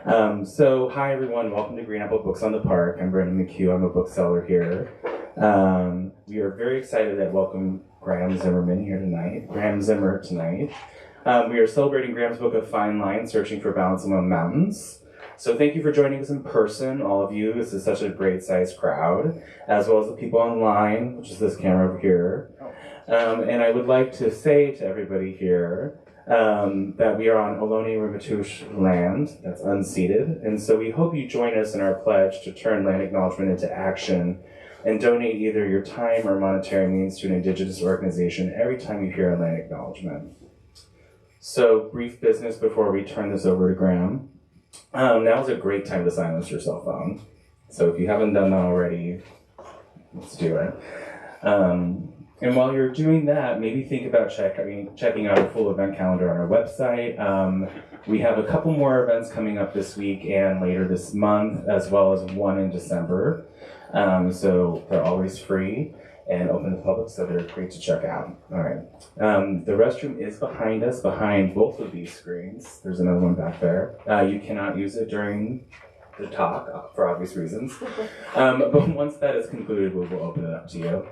Hi everyone, welcome to Green Apple Books on the Park. I'm Brandon McHugh, I'm a bookseller here. We are very excited to welcome Graham Zimmerman here tonight, Graham Zimmer tonight. We are celebrating Graham's book of Fine Line, Searching for Balance Among Mountains. So thank you for joining us in person, all of you. This is such a great sized crowd, as well as the people online, which is this camera over here. And I would like to say to everybody here that we are on Ohlone Ramaytush land that's unceded. And so we hope you join us in our pledge to turn land acknowledgement into action and donate either your time or monetary means to an Indigenous organization every time you hear a land acknowledgement. So brief business before we turn this over to Graham. Now is a great time to silence your cell phone. So if you haven't done that already, let's do it. And while you're doing that, maybe think about checking out our full event calendar on our website. We have a couple more events coming up this week and later this month, as well as one in December. So they're always free and open to the public, so they're great to check out. All right. The restroom is behind us, behind both of these screens. There's another one back there. You cannot use it during the talk for obvious reasons. But once that is concluded, we will open it up to you.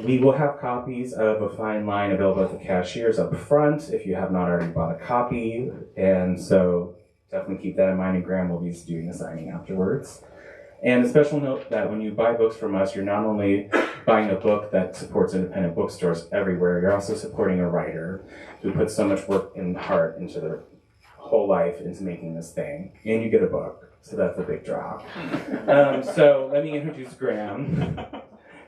We will have copies of A Fine Line available at the cashiers up front if you have not already bought a copy. And so definitely keep that in mind, and Graham will be doing the signing afterwards. And a special note that when you buy books from us, you're not only buying a book that supports independent bookstores everywhere, you're also supporting a writer who puts so much work and heart into their whole life into making this thing. And you get a book, so that's a big draw. So let me introduce Graham.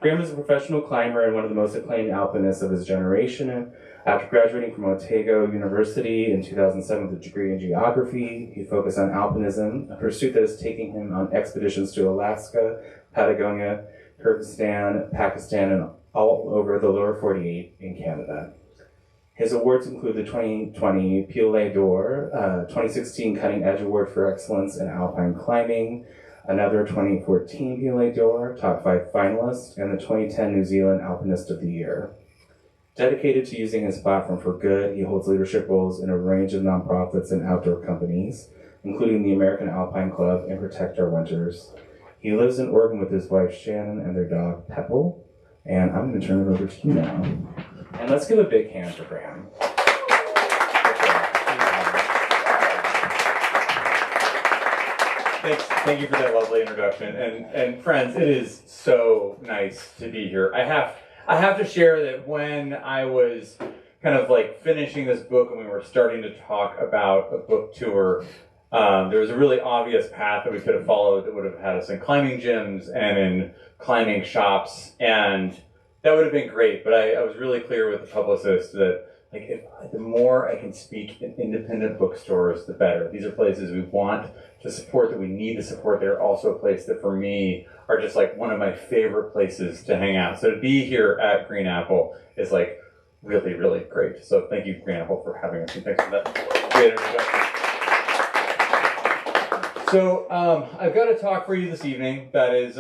Graham is a professional climber and one of the most acclaimed alpinists of his generation. After graduating from Otago University in 2007 with a degree in geography, he focused on alpinism, a pursuit that is taking him on expeditions to Alaska, Patagonia, Kyrgyzstan, Pakistan, and all over the lower 48 in Canada. His awards include the 2020 Piolet d'Or, 2016 Cutting Edge Award for Excellence in Alpine Climbing, another 2014 Piolet d'Or, top 5 finalist, and the 2010 New Zealand Alpinist of the Year. Dedicated to using his platform for good, he holds leadership roles in a range of nonprofits and outdoor companies, including the American Alpine Club and Protect Our Winters. He lives in Oregon with his wife Shannon and their dog Pepple, and I'm going to turn it over to you now. And let's give a big hand for Graham. Thank you for that lovely introduction. And friends, it is so nice to be here. I have to share that when I was kind of like finishing this book and we were starting to talk about a book tour, there was a really obvious path that we could have followed that would have had us in climbing gyms and in climbing shops, and that would have been great. But I was really clear with the publicist that the more I can speak in independent bookstores, the better. These are places we want to support, that we need to support. They're also a place that for me are just like one of my favorite places to hang out. So to be here at Green Apple is like really, really great. So thank you, Green Apple, for having us, and thanks for that great introduction. So I've got a talk for you this evening that is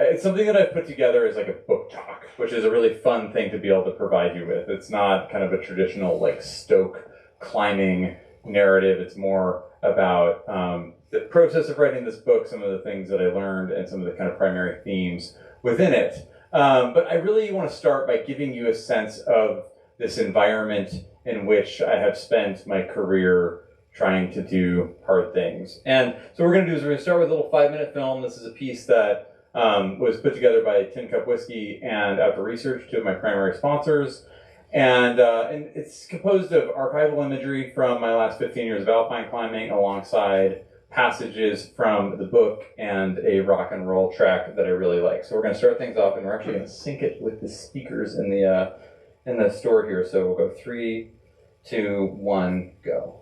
it's something that I've put together as like a book talk, which is a really fun thing to be able to provide you with. It's not kind of a traditional like Stoke climbing narrative. It's more about the process of writing this book, some of the things that I learned, and some of the kind of primary themes within it. But I really want to start by giving you a sense of this environment in which I have spent my career trying to do hard things. And so what we're going to do is we're going to start with a little 5-minute film. This is a piece that was put together by Tin Cup Whiskey and Outdoor Research, two of my primary sponsors. And it's composed of archival imagery from my last 15 years of alpine climbing, alongside passages from the book and a rock and roll track that I really like. So we're going to start things off, and we're actually going to sync it with the speakers in the store here. So we'll go 3, 2, 1, go.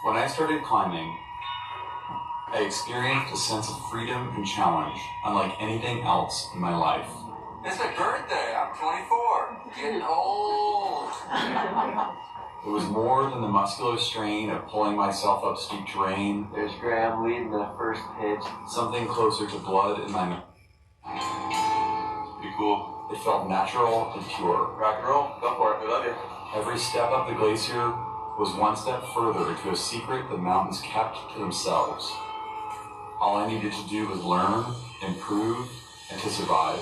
When I started climbing, I experienced a sense of freedom and challenge unlike anything else in my life. It's my birthday. I'm 24. Getting old. It was more than the muscular strain of pulling myself up steep terrain. There's Graham leading the first pitch. Something closer to blood in my mouth. Be cool. It felt natural and pure. Rock and roll. Go for it. We love you. Every step up the glacier was one step further into a secret the mountains kept to themselves. All I needed to do was learn, improve, and to survive.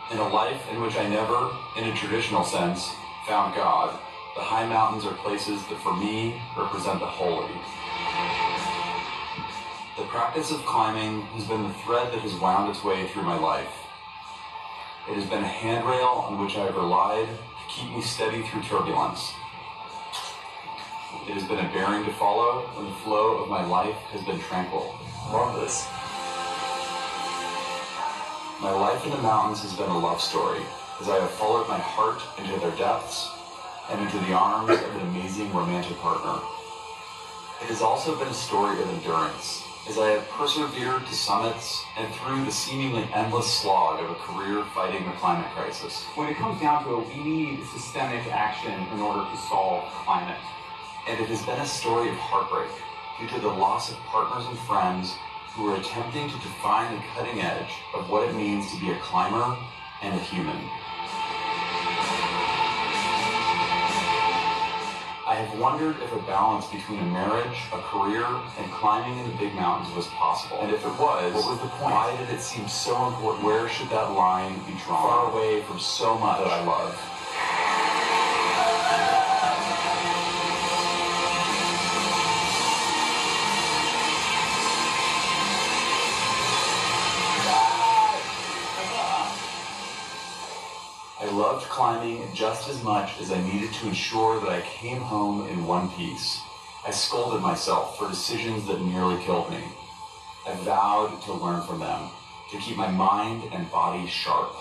In a life in which I never, in a traditional sense, found God, the high mountains are places that for me represent the holy. The practice of climbing has been the thread that has wound its way through my life. It has been a handrail on which I have relied to keep me steady through turbulence. It has been a bearing to follow when the flow of my life has been tranquil. Marvelous. My life in the mountains has been a love story, as I have followed my heart into their depths and into the arms of an amazing romantic partner. It has also been a story of endurance, as I have persevered to summits and through the seemingly endless slog of a career fighting the climate crisis. When it comes down to it, we need systemic action in order to solve climate. And it has been a story of heartbreak due to the loss of partners and friends who are attempting to define the cutting edge of what it means to be a climber and a human. I have wondered if a balance between a marriage, a career, and climbing in the big mountains was possible. And if it was, what was the point? Why did it seem so important? Where should that line be drawn? Far away from so much that I love. I loved climbing just as much as I needed to ensure that I came home in one piece. I scolded myself for decisions that nearly killed me. I vowed to learn from them, to keep my mind and body sharp.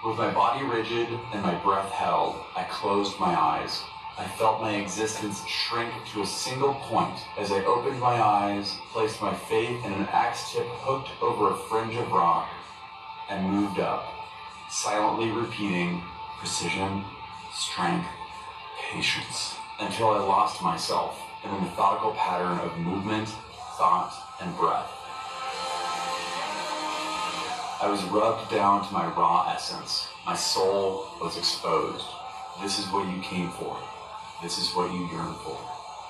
With my body rigid and my breath held, I closed my eyes. I felt my existence shrink to a single point as I opened my eyes, placed my faith in an axe tip hooked over a fringe of rock, and moved up, silently repeating precision, strength, patience, until I lost myself in a methodical pattern of movement, thought, and breath. I was rubbed down to my raw essence. My soul was exposed. This is what you came for. This is what you yearn for.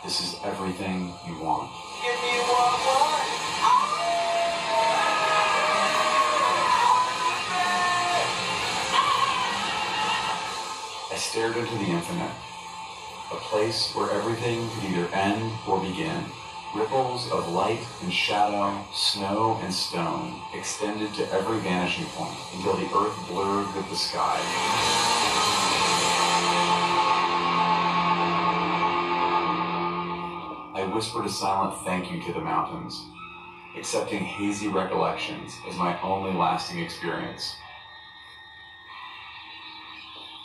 This is everything you want. Give me one more. I stared into the infinite, a place where everything could either end or begin. Ripples of light and shadow, snow and stone extended to every vanishing point until the earth blurred with the sky. I whispered a silent thank you to the mountains, accepting hazy recollections as my only lasting experience.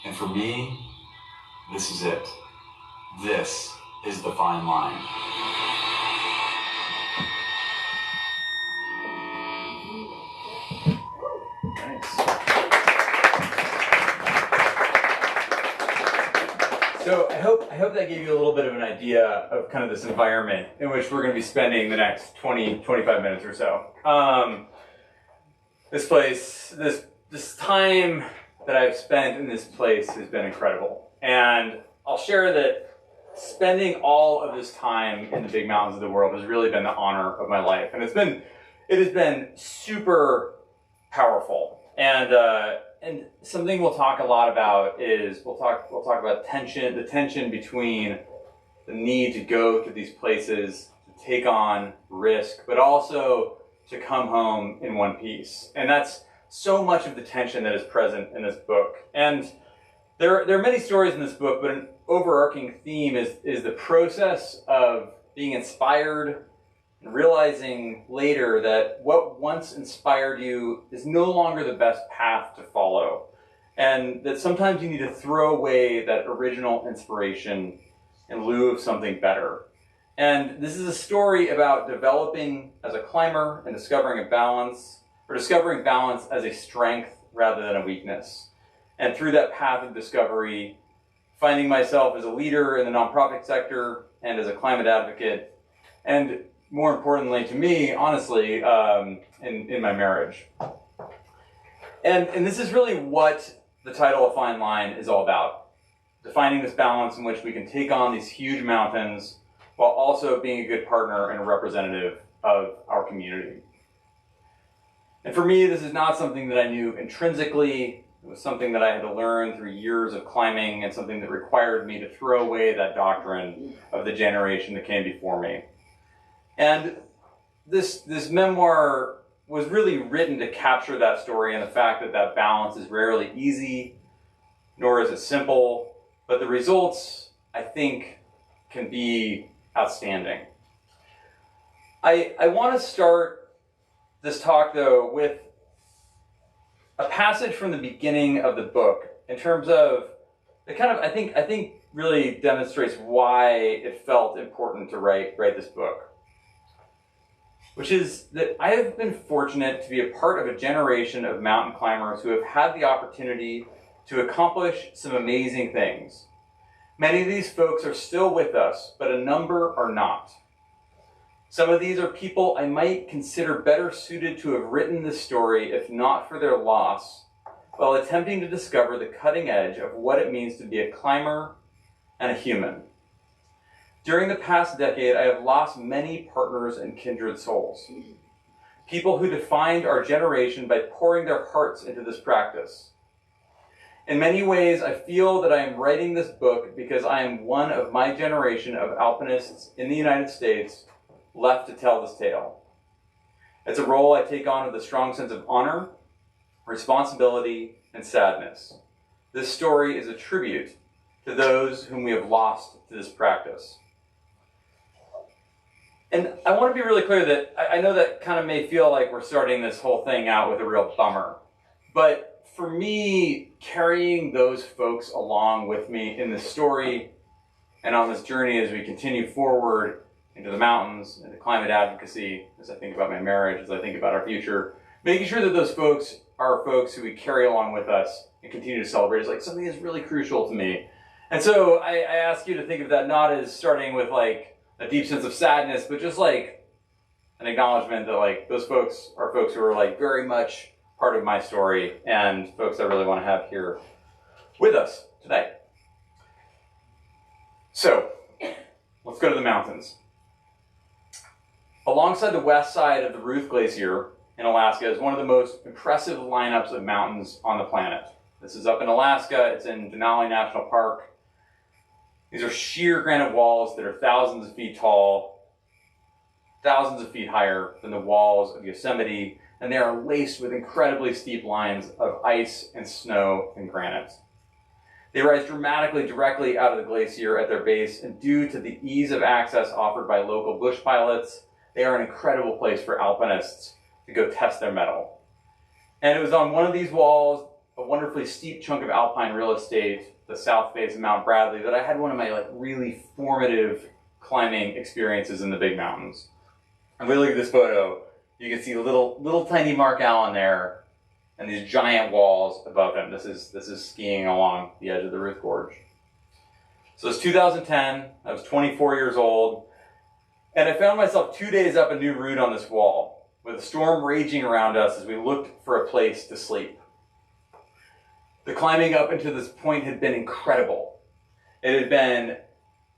And for me, this is it. This is the fine line. So I hope that gave you a little bit of an idea of kind of this environment in which we're going to be spending the next 25 minutes or so. This place, this time that I've spent in this place has been incredible. And I'll share that spending all of this time in the big mountains of the world has really been the honor of my life. And it has been super powerful. And something we'll talk a lot about is we'll talk about the tension between the need to go to these places, to take on risk, but also to come home in one piece. And that's so much of the tension that is present in this book. And there are many stories in this book, but an overarching theme is the process of being inspired and realizing later that what once inspired you is no longer the best path to follow. And that sometimes you need to throw away that original inspiration in lieu of something better. And this is a story about developing as a climber and discovering balance as a strength rather than a weakness. And through that path of discovery, finding myself as a leader in the nonprofit sector and as a climate advocate, and more importantly to me, honestly, in my marriage. And this is really what the title of Fine Line is all about. Defining this balance in which we can take on these huge mountains while also being a good partner and a representative of our community. And for me, this is not something that I knew intrinsically. It was something that I had to learn through years of climbing, and something that required me to throw away that doctrine of the generation that came before me. And this memoir was really written to capture that story and the fact that that balance is rarely easy, nor is it simple, but the results, I think, can be outstanding. I want to start this talk, though, with a passage from the beginning of the book in terms of the kind of, I think really demonstrates why it felt important to write this book. Which is that I have been fortunate to be a part of a generation of mountain climbers who have had the opportunity to accomplish some amazing things. Many of these folks are still with us, but a number are not. Some of these are people I might consider better suited to have written this story if not for their loss, while attempting to discover the cutting edge of what it means to be a climber and a human. During the past decade, I have lost many partners and kindred souls. People who defined our generation by pouring their hearts into this practice. In many ways, I feel that I am writing this book because I am one of my generation of alpinists in the United States left to tell this tale. It's a role I take on with a strong sense of honor, responsibility, and sadness. This story is a tribute to those whom we have lost to this practice. And I want to be really clear that I know that kind of may feel like we're starting this whole thing out with a real bummer. But for me, carrying those folks along with me in this story and on this journey as we continue forward into the mountains, into climate advocacy, as I think about my marriage, as I think about our future, making sure that those folks are folks who we carry along with us and continue to celebrate is like something that's really crucial to me. And so I ask you to think of that not as starting with like a deep sense of sadness, but just like an acknowledgement that like those folks are folks who are like very much part of my story and folks I really want to have here with us today. So let's go to the mountains. Alongside the west side of the Ruth Glacier in Alaska is one of the most impressive lineups of mountains on the planet. This is up in Alaska. It's in Denali National Park. These are sheer granite walls that are thousands of feet tall, thousands of feet higher than the walls of Yosemite, and they are laced with incredibly steep lines of ice and snow and granite. They rise dramatically directly out of the glacier at their base, and due to the ease of access offered by local bush pilots, they are an incredible place for alpinists to go test their mettle. And it was on one of these walls, a wonderfully steep chunk of alpine real estate, the south face of Mount Bradley, that I had one of my like really formative climbing experiences in the big mountains. And we look at this photo, you can see a little tiny Mark Allen there, and these giant walls above him. This is skiing along the edge of the Ruth Gorge. So it's 2010. I was 24 years old, and I found myself 2 days up a new route on this wall, with a storm raging around us as we looked for a place to sleep. The climbing up into this point had been incredible. It had been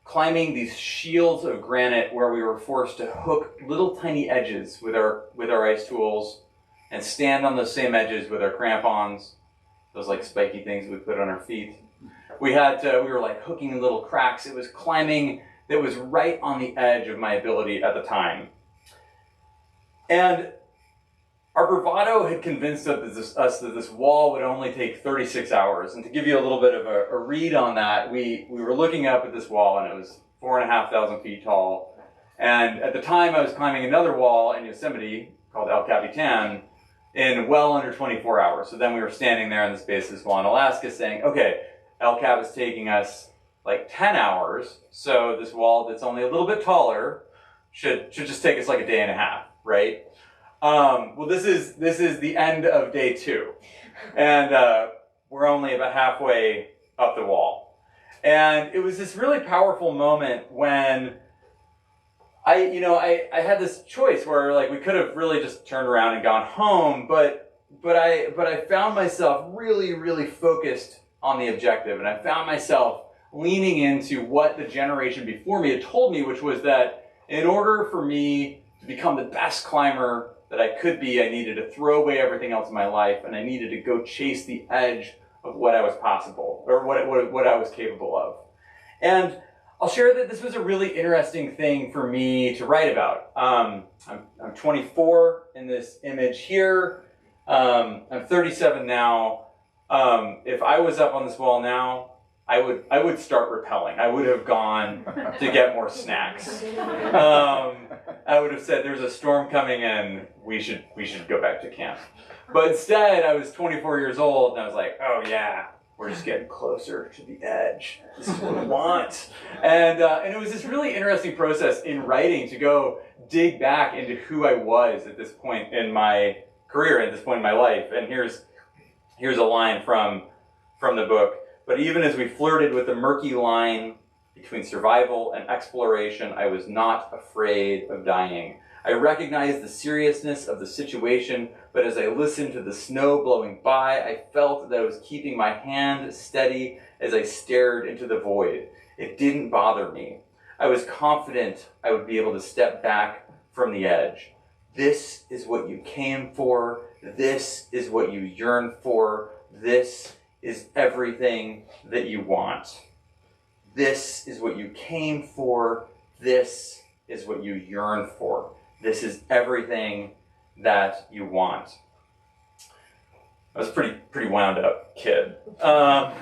climbing these shields of granite where we were forced to hook little tiny edges with our ice tools and stand on those same edges with our crampons, those like spiky things we put on our feet. We were like hooking in little cracks. It was climbing that was right on the edge of my ability at the time. And our bravado had convinced us that this wall would only take 36 hours. And to give you a little bit of a read on that, we were looking up at this wall, and it was 4,500 feet tall. And at the time, I was climbing another wall in Yosemite called El Capitan in well under 24 hours. So then we were standing there on the base of this wall in Alaska saying, okay, El Cap is taking us like 10 hours. So this wall that's only a little bit taller should just take us like a day and a half, right? Well, this is the end of day 2. And we're only about halfway up the wall. And it was this really powerful moment when I had this choice where like we could have really just turned around and gone home, but I found myself really, really focused on the objective, and I found myself leaning into what the generation before me had told me, which was that in order for me to become the best climber that I could be, I needed to throw away everything else in my life, and I needed to go chase the edge of what I was possible, or what I was capable of. And I'll share that this was a really interesting thing for me to write about. I'm 24 in this image here. I'm 37 now. If I was up on this wall now, I would start rappelling. I would have gone to get more snacks. I would have said, "There's a storm coming in. We should go back to camp." But instead, I was 24 years old, and I was like, "Oh yeah, we're just getting closer to the edge. This is what we want." And it was this really interesting process in writing to go dig back into who I was at this point in my career, at this point in my life. And here's a line from the book. But even as we flirted with the murky line between survival and exploration, I was not afraid of dying. I recognized the seriousness of the situation, but as I listened to the snow blowing by, I felt that I was keeping my hand steady as I stared into the void. It didn't bother me. I was confident I would be able to step back from the edge. This is what you came for. This is what you yearn for. This is everything that you want. This is what you came for. This is what you yearn for. This is everything that you want. I was a pretty wound up kid. And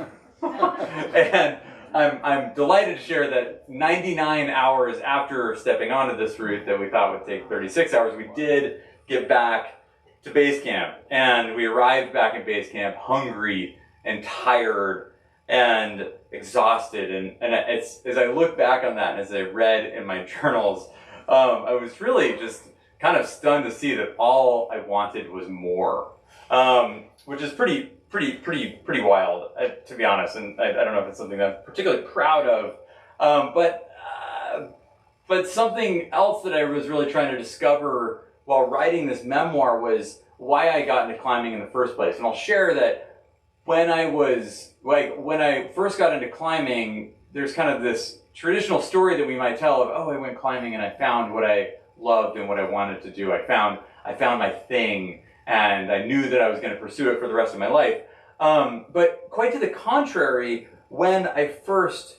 I'm delighted to share that 99 hours after stepping onto this route that we thought would take 36 hours, we did get back to base camp. And we arrived back at base camp hungry and tired and exhausted. And it's, as I look back on that and as I read in my journals, I was really just kind of stunned to see that all I wanted was more, which is pretty wild, to be honest. And I don't know if it's something that I'm particularly proud of, but something else that I was really trying to discover while writing this memoir was why I got into climbing in the first place. And I'll share that when I first got into climbing, there's kind of this traditional story that we might tell of, oh, I went climbing and I found what I loved and what I wanted to do. I found my thing, and I knew that I was going to pursue it for the rest of my life. But quite to the contrary, when I first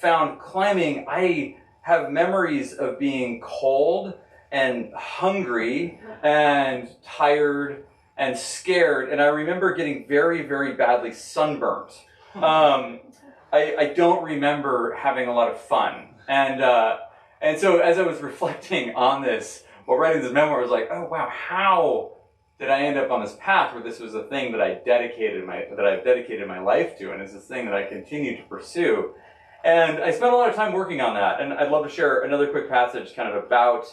found climbing, I have memories of being cold and hungry and tired and scared, and I remember getting very, very badly sunburnt. I don't remember having a lot of fun. And so as I was reflecting on this while writing this memoir, I was like, oh wow, how did I end up on this path where this was a thing that I've dedicated my life to, and it's this thing that I continue to pursue. And I spent a lot of time working on that, and I'd love to share another quick passage kind of about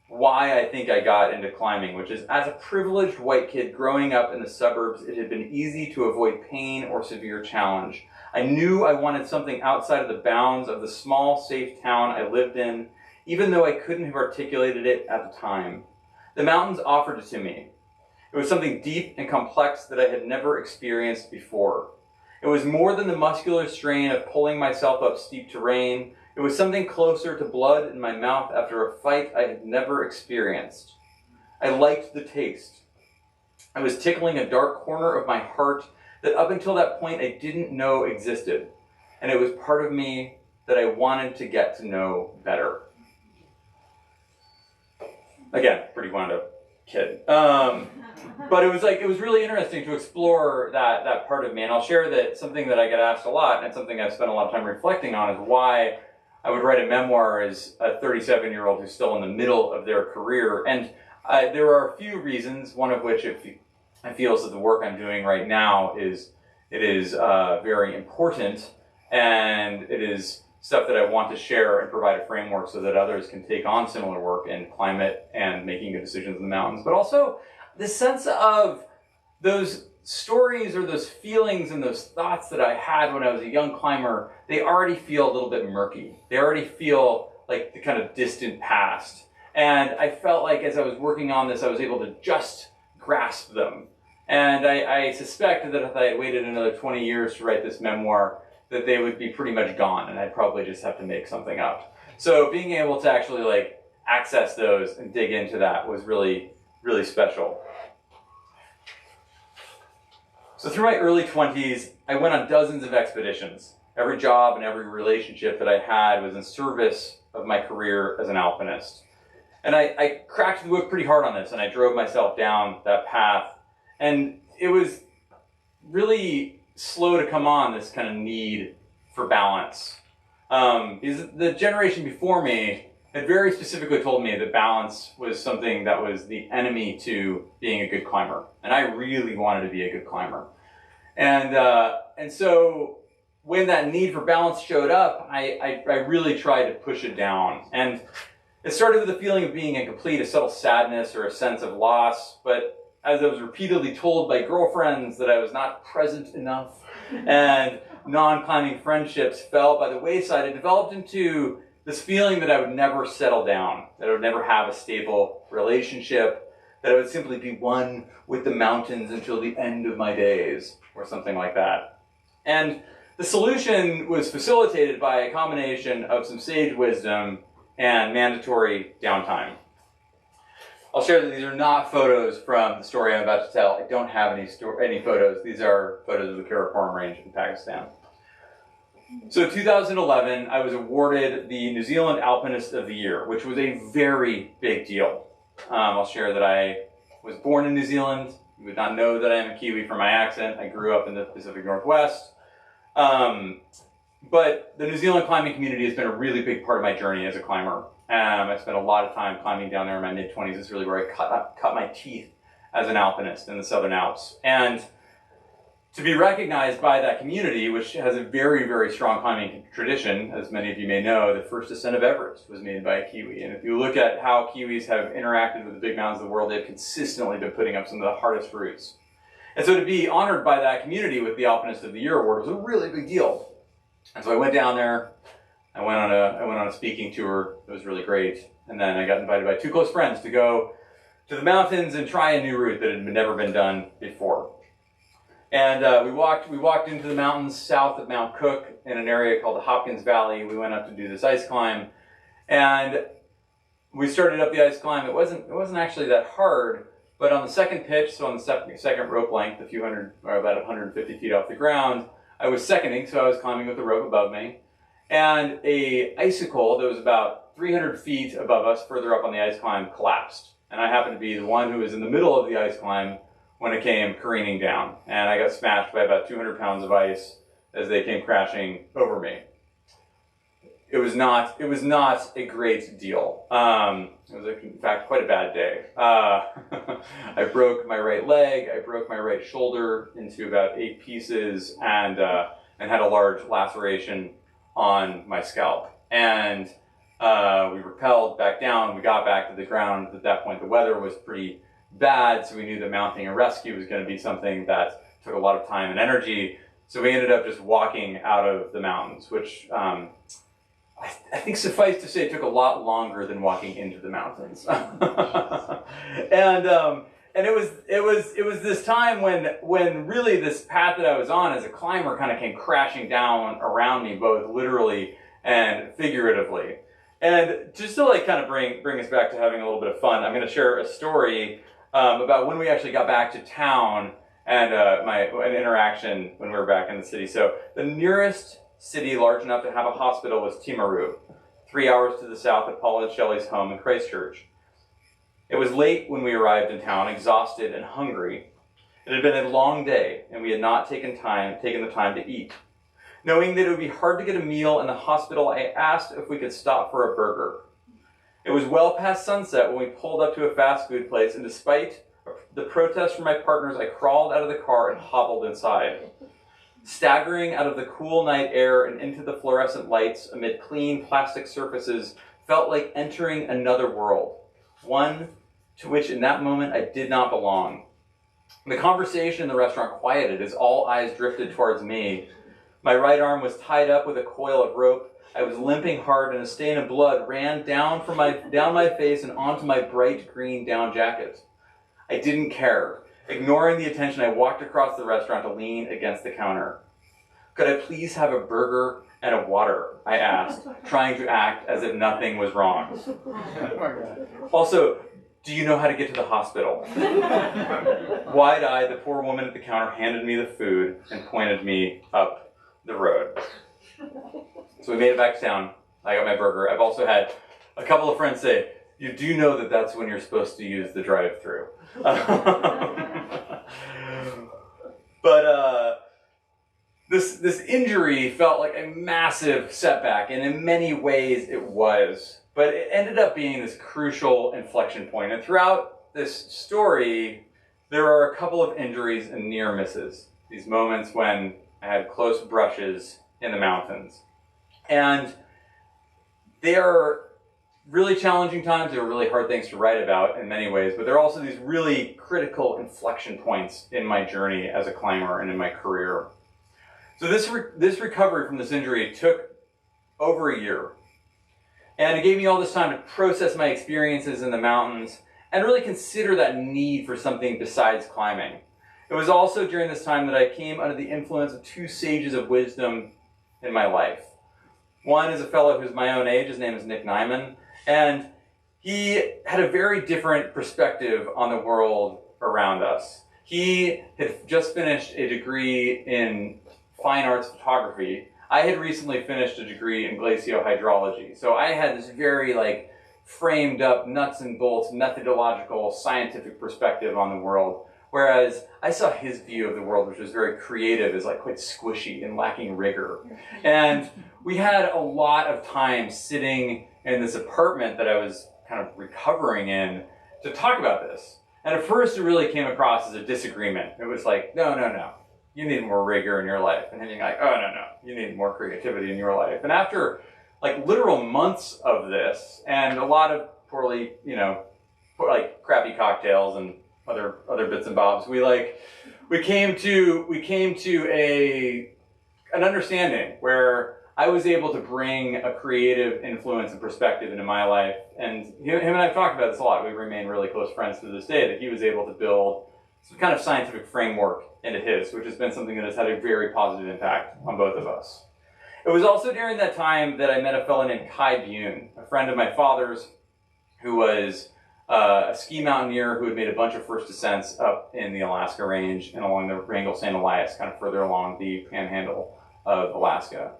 why I think I got into climbing, which is, as a privileged white kid growing up in the suburbs, it had been easy to avoid pain or severe challenge. I knew I wanted something outside of the bounds of the small, safe town I lived in, even though I couldn't have articulated it at the time. The mountains offered it to me. It was something deep and complex that I had never experienced before. It was more than the muscular strain of pulling myself up steep terrain. It was something closer to blood in my mouth after a fight I had never experienced. I liked the taste. I was tickling a dark corner of my heart that up until that point I didn't know existed. And it was part of me that I wanted to get to know better. Again, pretty wound up kid. But it was really interesting to explore that part of me. And I'll share that something that I get asked a lot, and something I've spent a lot of time reflecting on, is why I would write a memoir as a 37-year-old who's still in the middle of their career. And there are a few reasons, one of which I feel is that the work I'm doing right now is very important, and it is stuff that I want to share and provide a framework so that others can take on similar work in climate and making good decisions in the mountains. But also the sense of those stories or those feelings and those thoughts that I had when I was a young climber, they already feel a little bit murky. They already feel like the kind of distant past. And I felt like as I was working on this, I was able to just grasp them. And I suspect that if I had waited another 20 years to write this memoir, that they would be pretty much gone, and I'd probably just have to make something up. So being able to actually like access those and dig into that was really, really special. So through my early 20s, I went on dozens of expeditions. Every job and every relationship that I had was in service of my career as an alpinist. And I cracked the whip pretty hard on this, and I drove myself down that path. And it was really slow to come on, this kind of need for balance. Because the generation before me had very specifically told me that balance was something that was the enemy to being a good climber. And I really wanted to be a good climber. And so when that need for balance showed up, I really tried to push it down. And it started with a feeling of being incomplete, a subtle sadness or a sense of loss. But as I was repeatedly told by girlfriends that I was not present enough, and non-climbing friendships fell by the wayside, it developed into this feeling that I would never settle down, that I would never have a stable relationship, that I would simply be one with the mountains until the end of my days, or something like that. And the solution was facilitated by a combination of some sage wisdom and mandatory downtime. I'll share that these are not photos from the story I'm about to tell. I don't have any photos. These are photos of the Karakoram Range in Pakistan. So 2011, I was awarded the New Zealand Alpinist of the Year, which was a very big deal. I'll share that I was born in New Zealand. You would not know that I am a Kiwi from my accent. I grew up in the Pacific Northwest. But the New Zealand climbing community has been a really big part of my journey as a climber. I spent a lot of time climbing down there in my mid-20s. It's really where I cut my teeth as an alpinist in the Southern Alps. And to be recognized by that community, which has a very, very strong climbing tradition, as many of you may know, the first ascent of Everest was made by a Kiwi. And if you look at how Kiwis have interacted with the big mountains of the world, they've consistently been putting up some of the hardest routes. And so to be honored by that community with the Alpinist of the Year award was a really big deal. And so I went down there. I went on a speaking tour. It was really great. And then I got invited by two close friends to go to the mountains and try a new route that had never been done before. And we walked into the mountains south of Mount Cook in an area called the Hopkins Valley. We went up to do this ice climb, and we started up the ice climb. It wasn't actually that hard, but on the second pitch, so on the second rope length, about 150 feet off the ground, I was seconding, so I was climbing with the rope above me. And a icicle that was about 300 feet above us, further up on the ice climb, collapsed. And I happened to be the one who was in the middle of the ice climb when it came careening down. And I got smashed by about 200 pounds of ice as they came crashing over me. It was not a great deal. It was, in fact, quite a bad day. I broke my right leg, I broke my right shoulder into about 8 pieces, and had a large laceration on my scalp. And we rappelled back down. We got back to the ground. At that point, the weather was pretty bad, so we knew that mounting a rescue was going to be something that took a lot of time and energy. So we ended up just walking out of the mountains, which I think suffice to say it took a lot longer than walking into the mountains. And it was this time when really this path that I was on as a climber kind of came crashing down around me, both literally and figuratively. And just to like kind of bring us back to having a little bit of fun, I'm going to share a story about when we actually got back to town and an interaction when we were back in the city. So the nearest city large enough to have a hospital was Timaru, 3 hours to the south of Paul and Shelley's home in Christchurch. It was late when we arrived in town, exhausted and hungry. It had been a long day, and we had not taken the time to eat. Knowing that it would be hard to get a meal in the hospital, I asked if we could stop for a burger. It was well past sunset when we pulled up to a fast food place, and despite the protest from my partners, I crawled out of the car and hobbled inside. Staggering out of the cool night air and into the fluorescent lights amid clean plastic surfaces felt like entering another world, one to which in that moment I did not belong. The conversation in the restaurant quieted as all eyes drifted towards me. My right arm was tied up with a coil of rope. I was limping hard, and a stain of blood ran down my face and onto my bright green down jacket. I didn't care. Ignoring the attention, I walked across the restaurant to lean against the counter. Could I please have a burger and a water? I asked, trying to act as if nothing was wrong. Also, do you know how to get to the hospital? Wide-eyed, the poor woman at the counter handed me the food and pointed me up the road. So we made it back to town. I got my burger. I've also had a couple of friends say, you do know that that's when you're supposed to use the drive-thru. But this injury felt like a massive setback, and in many ways it was. But it ended up being this crucial inflection point. And throughout this story, there are a couple of injuries and near misses. These moments when I had close brushes in the mountains. And they are really challenging times. They were really hard things to write about in many ways, but they're also these really critical inflection points in my journey as a climber and in my career. So this recovery from this injury took over a year. And it gave me all this time to process my experiences in the mountains and really consider that need for something besides climbing. It was also during this time that I came under the influence of two sages of wisdom in my life. One is a fellow who's my own age. His name is Nick Nyman. And he had a very different perspective on the world around us. He had just finished a degree in fine arts photography. I had recently finished a degree in glaciohydrology. So I had this very framed up nuts and bolts methodological scientific perspective on the world. Whereas I saw his view of the world, which was very creative, as quite squishy and lacking rigor. And we had a lot of time sitting in this apartment that I was kind of recovering in to talk about this. And at first it really came across as a disagreement. It was like, no, you need more rigor in your life. And then you're like, oh, no, you need more creativity in your life. And after literal months of this and a lot of poorly, crappy cocktails and other bits and bobs, we came to an understanding where I was able to bring a creative influence and perspective into my life. And him and I have talked about this a lot. We remain really close friends to this day, that he was able to build some kind of scientific framework into his, which has been something that has had a very positive impact on both of us. It was also during that time that I met a fellow named Kai Bune, a friend of my father's, who was a ski mountaineer who had made a bunch of first ascents up in the Alaska Range and along the Wrangell-St. Elias, kind of further along the panhandle of Alaska.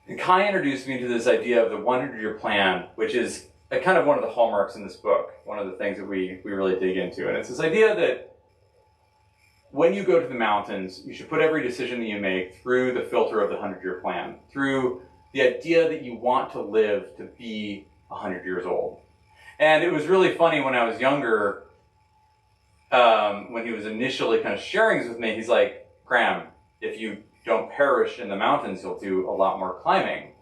And Kai introduced me to this idea of the 100-year plan, which is kind of one of the hallmarks in this book, one of the things that we really dig into. And it's this idea that when you go to the mountains, you should put every decision that you make through the filter of the 100-year plan, through the idea that you want to live to be 100 years old. And it was really funny when I was younger, when he was initially kind of sharing this with me, he's like, Graham, if you don't perish in the mountains, you'll do a lot more climbing.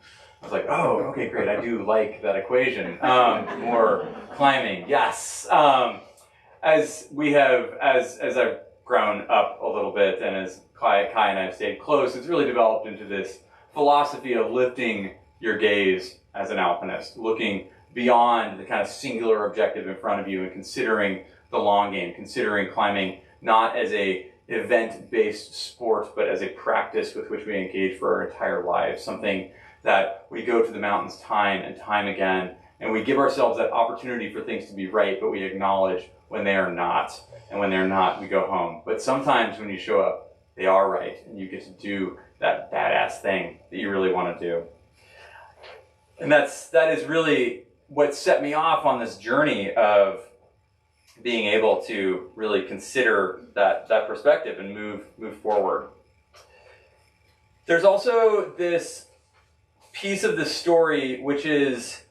I was like, oh, okay, great. I do like that equation. More climbing, yes. As I've grown up a little bit, and as Kai and I have stayed close, it's really developed into this philosophy of lifting your gaze as an alpinist, looking beyond the kind of singular objective in front of you and considering the long game, considering climbing not as a event-based sport, but as a practice with which we engage for our entire lives, something that we go to the mountains time and time again, and we give ourselves that opportunity for things to be right, but we acknowledge when they are not, and when they're not, we go home. But sometimes when you show up, they are right, and you get to do that badass thing that you really want to do. And that is really what set me off on this journey of being able to really consider that perspective and move forward. There's also this piece of the story which is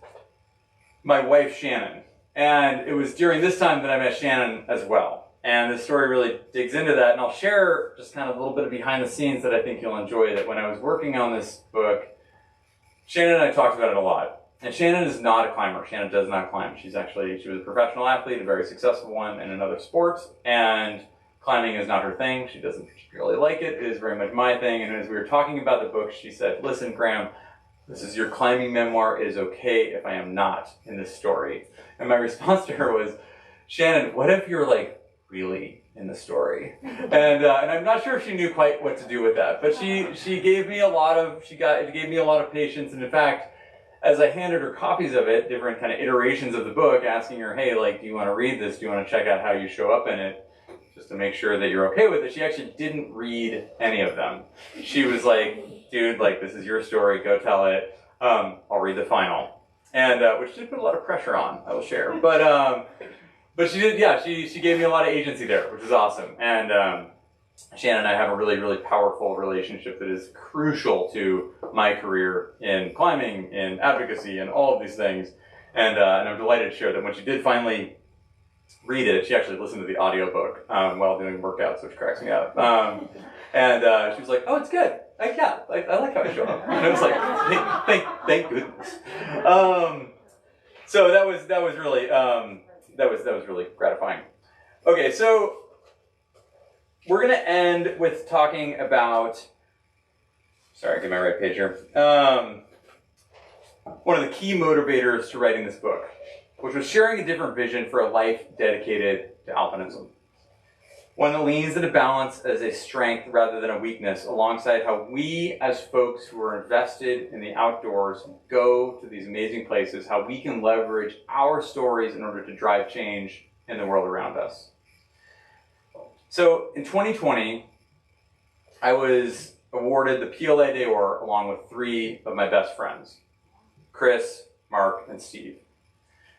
my wife Shannon, and it was during this time that I met Shannon as well. And the story really digs into that, and I'll share just kind of a little bit of behind the scenes that I think you'll enjoy. That when I was working on this book, Shannon and I talked about it a lot. And Shannon is not a climber. Shannon does not climb. She was a professional athlete, a very successful one in another sport, and climbing is not her thing. She doesn't particularly like it. It is very much my thing. And as we were talking about the book, she said, "Listen, Graham, this is your climbing memoir. It is okay if I am not in this story." And my response to her was, "Shannon, what if you're like really in the story?" And I'm not sure if she knew quite what to do with that, but she gave me a lot of patience. And in fact, as I handed her copies of it, different kind of iterations of the book, asking her, "Hey, like, do you want to read this? Do you want to check out how you show up in it, just to make sure that you're okay with it?" She actually didn't read any of them. She was like, "Dude, like, this is your story. Go tell it. I'll read the final." And which did put a lot of pressure on, I will share. But she did, yeah. She gave me a lot of agency there, which is awesome. And Shannon and I have a really, really powerful relationship that is crucial to my career in climbing, in advocacy, and all of these things. And I'm delighted to share that when she did finally read it, she actually listened to the audiobook while doing workouts, which cracks me up. And she was like, "Oh, it's good. I like how I show up." And I was like, thank goodness. So that was really gratifying. Okay, so we're going to end with talking about, sorry, get my right page here. One of the key motivators to writing this book, which was sharing a different vision for a life dedicated to alpinism. One that leans into balance as a strength rather than a weakness, alongside how we as folks who are invested in the outdoors go to these amazing places, how we can leverage our stories in order to drive change in the world around us. So in 2020, I was awarded the PLA d'Or along with 3 of my best friends, Chris, Mark, and Steve.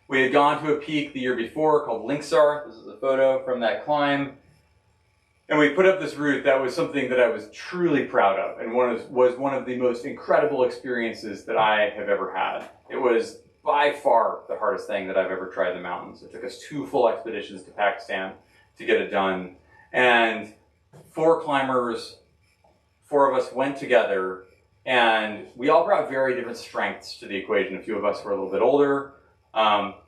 We had gone to a peak the year before called Linksar. This is a photo from that climb. And we put up this route that was something that I was truly proud of, and was one of the most incredible experiences that I have ever had. It was by far the hardest thing that I've ever tried in the mountains. It took us 2 full expeditions to Pakistan to get it done. And 4 climbers, 4 of us went together, and we all brought very different strengths to the equation. A few of us were a little bit older.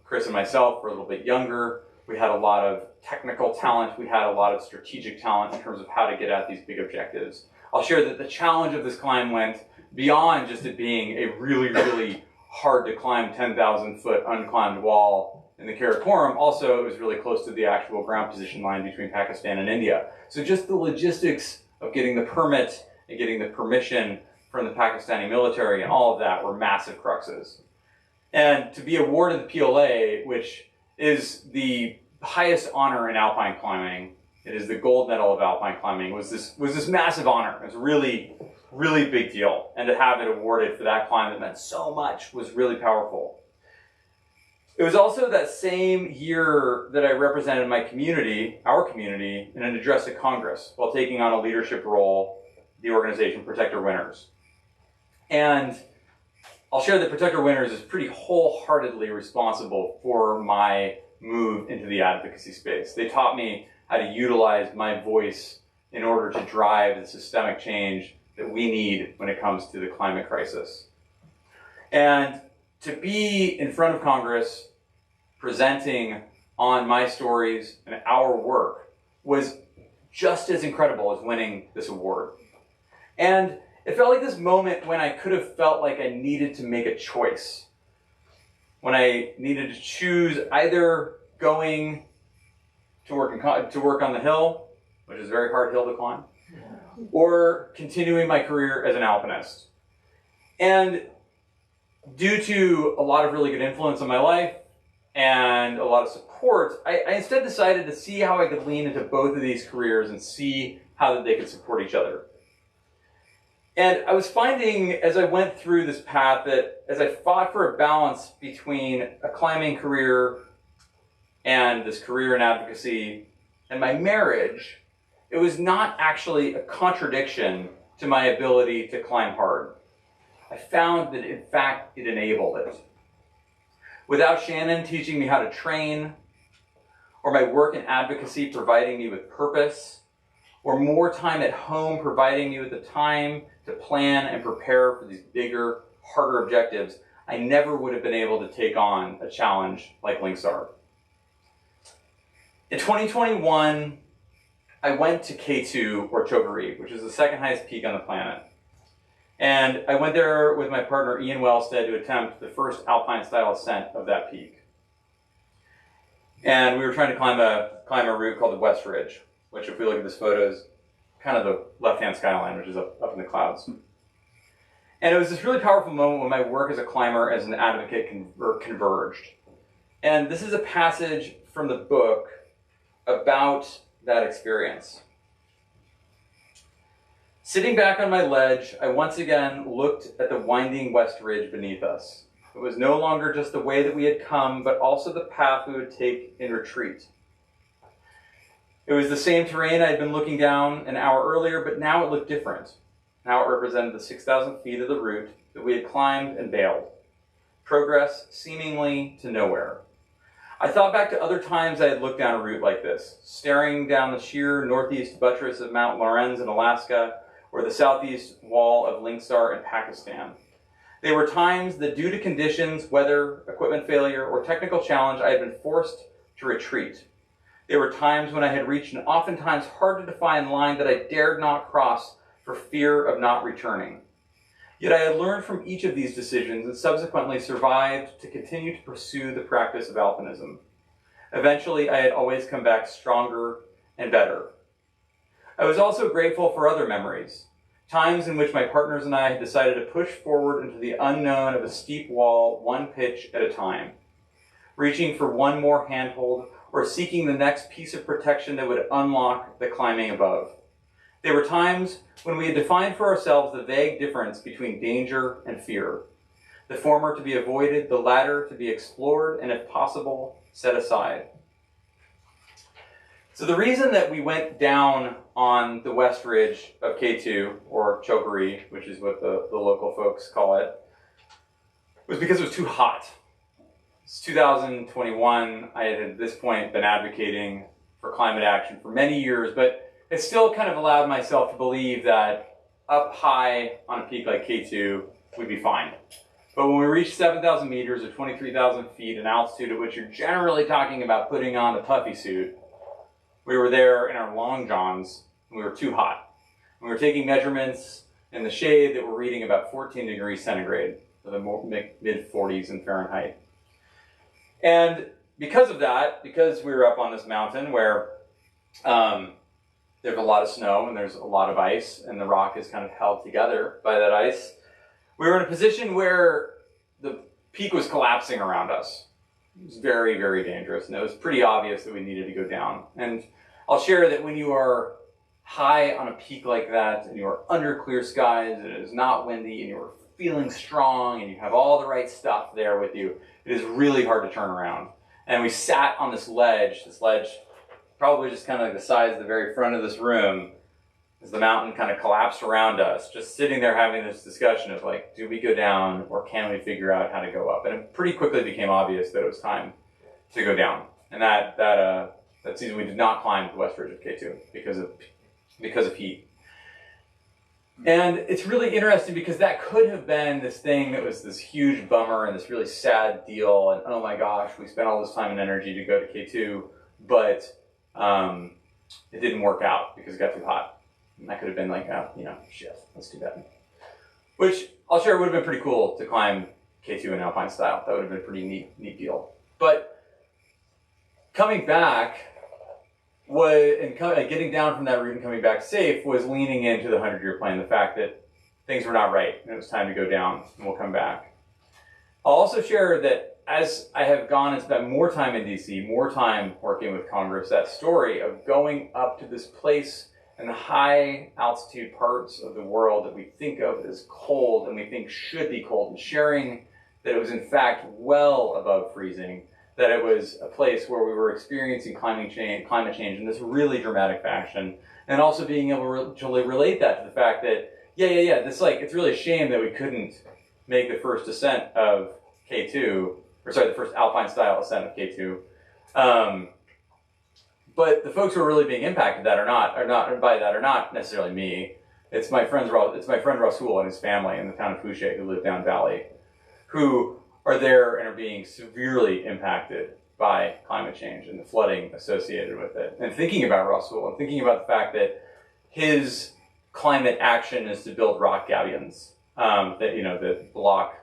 Chris and myself were a little bit younger. We had a lot of technical talent. We had a lot of strategic talent in terms of how to get at these big objectives. I'll share that the challenge of this climb went beyond just it being a really, really hard to climb 10,000 foot unclimbed wall in the Karakoram. Also, it was really close to the actual ground position line between Pakistan and India. So just the logistics of getting the permit and getting the permission from the Pakistani military and all of that were massive cruxes. And to be awarded the PLA, which is the highest honor in alpine climbing, it is the gold medal of alpine climbing, was this massive honor. It was a really, really big deal. And to have it awarded for that climb that meant so much was really powerful. It was also that same year that I represented my community, our community, in an address at Congress while taking on a leadership role, the organization Protect Our Winners. And I'll share that Protect Our Winners is pretty wholeheartedly responsible for my move into the advocacy space. They taught me how to utilize my voice in order to drive the systemic change that we need when it comes to the climate crisis. And to be in front of Congress presenting on my stories and our work was just as incredible as winning this award. And it felt like this moment when I could have felt like I needed to make a choice. When I needed to choose either going to work on the hill, which is a very hard hill to climb, or continuing my career as an alpinist. And due to a lot of really good influence on my life and a lot of support, I instead decided to see how I could lean into both of these careers and see how that they could support each other. And I was finding as I went through this path that as I fought for a balance between a climbing career and this career in advocacy and my marriage, it was not actually a contradiction to my ability to climb hard. I found that in fact it enabled it. Without Shannon teaching me how to train, or my work in advocacy providing me with purpose, or more time at home providing me with the time to plan and prepare for these bigger, harder objectives, I never would have been able to take on a challenge like Linkstar. In 2021, I went to K2, or Chokery, which is the second highest peak on the planet. And I went there with my partner Ian Wellstead to attempt the first alpine-style ascent of that peak. And we were trying to climb a route called the West Ridge, which if we look at this photo is kind of the left-hand skyline, which is up in the clouds. And it was this really powerful moment when my work as a climber, as an advocate, converged. And this is a passage from the book about that experience. Sitting back on my ledge, I once again looked at the winding West Ridge beneath us. It was no longer just the way that we had come, but also the path we would take in retreat. It was the same terrain I had been looking down an hour earlier, but now it looked different. Now it represented the 6,000 feet of the route that we had climbed and bailed. Progress seemingly to nowhere. I thought back to other times I had looked down a route like this, staring down the sheer northeast buttress of Mount Lorenz in Alaska, or the southeast wall of Linkstar in Pakistan. They were times that due to conditions, weather, equipment failure, or technical challenge, I had been forced to retreat. There were times when I had reached an oftentimes hard to define line that I dared not cross for fear of not returning. Yet I had learned from each of these decisions and subsequently survived to continue to pursue the practice of alpinism. Eventually, I had always come back stronger and better. I was also grateful for other memories, times in which my partners and I had decided to push forward into the unknown of a steep wall, one pitch at a time, reaching for one more handhold or seeking the next piece of protection that would unlock the climbing above. There were times when we had defined for ourselves the vague difference between danger and fear, the former to be avoided, the latter to be explored, and if possible, set aside. So the reason that we went down on the West Ridge of K2, or Chokery, which is what the local folks call it, was because it was too hot. It's 2021. I had at this point been advocating for climate action for many years, but it still kind of allowed myself to believe that up high on a peak like K2, we'd be fine. But when we reached 7,000 meters or 23,000 feet, an altitude at which you're generally talking about putting on a puffy suit, we were there in our long johns, and we were too hot. We were taking measurements in the shade that were reading about 14 degrees centigrade, so the mid-40s in Fahrenheit. And because of that, because we were up on this mountain where there's a lot of snow and there's a lot of ice and the rock is kind of held together by that ice, we were in a position where the peak was collapsing around us. It was very, very dangerous, and it was pretty obvious that we needed to go down. And I'll share that when you are high on a peak like that and you are under clear skies and it is not windy and you're feeling strong and you have all the right stuff there with you, it is really hard to turn around. And we sat on this ledge probably just kind of like the size of the very front of this room, as the mountain kind of collapsed around us, just sitting there having this discussion of like, do we go down or can we figure out how to go up? And it pretty quickly became obvious that it was time to go down. And that season we did not climb the West Ridge of K2 because of heat. And it's really interesting because that could have been this thing that was this huge bummer and this really sad deal. And oh my gosh, we spent all this time and energy to go to K2, but it didn't work out because it got too hot. And that could have been like, oh, shit, let's do that. Which I'll share would have been pretty cool to climb K2 in alpine style. That would have been a pretty neat deal. But coming back getting down from that route and coming back safe was leaning into the 100-year plan, the fact that things were not right and it was time to go down, and we'll come back. I'll also share that as I have gone and spent more time in DC, more time working with Congress, that story of going up to this place and the high altitude parts of the world that we think of as cold and we think should be cold, and sharing that it was in fact well above freezing, that it was a place where we were experiencing climate change in this really dramatic fashion, and also being able to relate that to the fact that, this it's really a shame that we couldn't make the first ascent of K2, the first alpine style ascent of K2. But the folks who are really being impacted by that are not necessarily me. It's my friend Rasul and his family in the town of Fouché who live down valley, who are there and are being severely impacted by climate change and the flooding associated with it. And thinking about Rasul and thinking about the fact that his climate action is to build rock galleons that block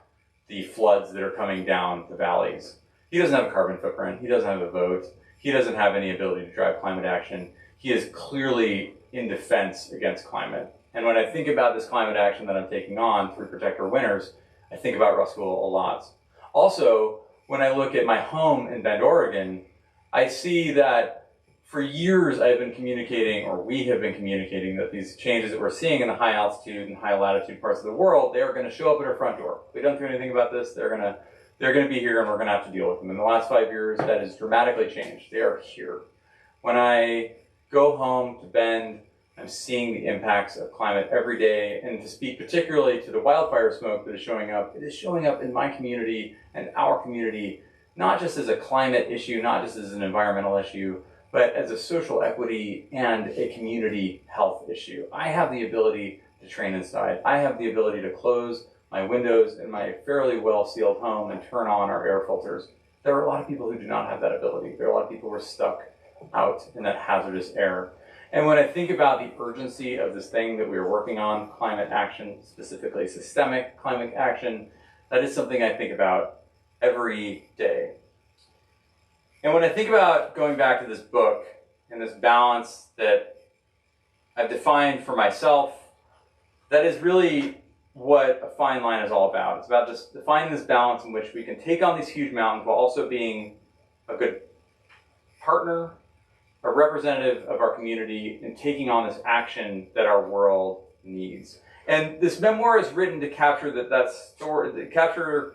the floods that are coming down the valleys. He doesn't have a carbon footprint. He doesn't have a vote. He doesn't have any ability to drive climate action. He is clearly in defense against climate. And when I think about this climate action that I'm taking on through Protect Our Winters, I think about Rasul a lot. Also, when I look at my home in Bend, Oregon, I see that for years I've been communicating, or we have been communicating, that these changes that we're seeing in the high altitude and high latitude parts of the world, they are going to show up at our front door. If we don't do anything about this, they're going to be here and we're going to have to deal with them. In the last 5 years, that has dramatically changed. They are here. When I go home to Bend, I'm seeing the impacts of climate every day, and to speak particularly to the wildfire smoke that is showing up, it is showing up in my community and our community, not just as a climate issue, not just as an environmental issue, but as a social equity and a community health issue. I have the ability to train inside. I have the ability to close my windows in my fairly well-sealed home and turn on our air filters. There are a lot of people who do not have that ability. There are a lot of people who are stuck out in that hazardous air. And when I think about the urgency of this thing that we are working on, climate action, specifically systemic climate action, that is something I think about every day. And when I think about going back to this book and this balance that I've defined for myself, that is really what a fine line is all about. It's about just defining this balance in which we can take on these huge mountains while also being a good partner, a representative of our community, and taking on this action that our world needs. And this memoir is written to capture capture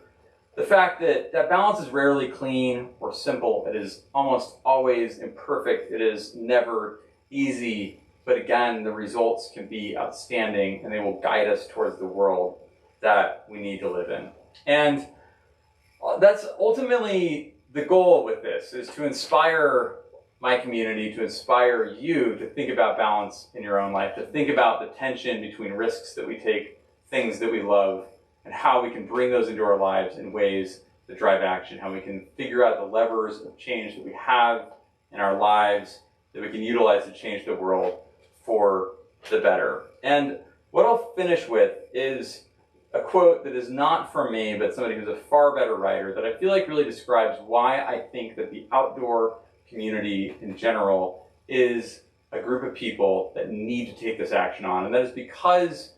the fact that that balance is rarely clean or simple. It is almost always imperfect. It is never easy. But again, the results can be outstanding, and they will guide us towards the world that we need to live in. And that's ultimately the goal with this, is to inspire my community, to inspire you to think about balance in your own life, to think about the tension between risks that we take, things that we love, and how we can bring those into our lives in ways that drive action, how we can figure out the levers of change that we have in our lives that we can utilize to change the world for the better. And what I'll finish with is a quote that is not from me, but somebody who's a far better writer, that I feel like really describes why I think that the outdoor community in general is a group of people that need to take this action on. And that is because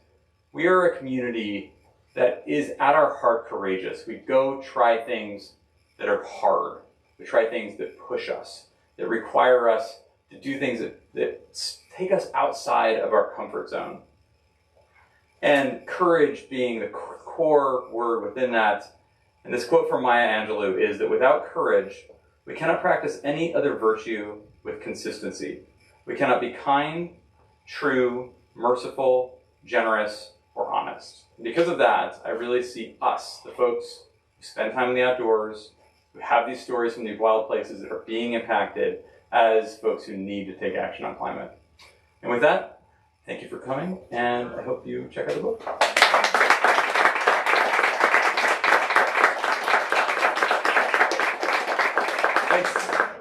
we are a community that is at our heart courageous. We go try things that are hard. We try things that push us, that require us to do things that take us outside of our comfort zone. And courage being the core word within that. And this quote from Maya Angelou is that without courage, we cannot practice any other virtue with consistency. We cannot be kind, true, merciful, generous, or honest. And because of that, I really see us, the folks who spend time in the outdoors, who have these stories from these wild places that are being impacted, as folks who need to take action on climate. And with that, thank you for coming, and I hope you check out the book.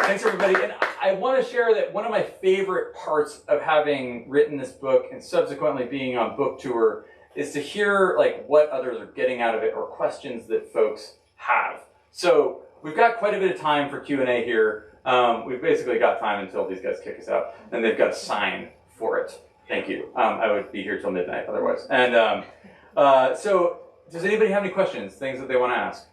Thanks everybody. And I want to share that one of my favorite parts of having written this book and subsequently being on book tour is to hear what others are getting out of it or questions that folks have. So we've got quite a bit of time for Q&A here. We've basically got time until these guys kick us out, and they've got a sign for it. Thank you. I would be here till midnight otherwise. And so does anybody have any questions, things that they want to ask?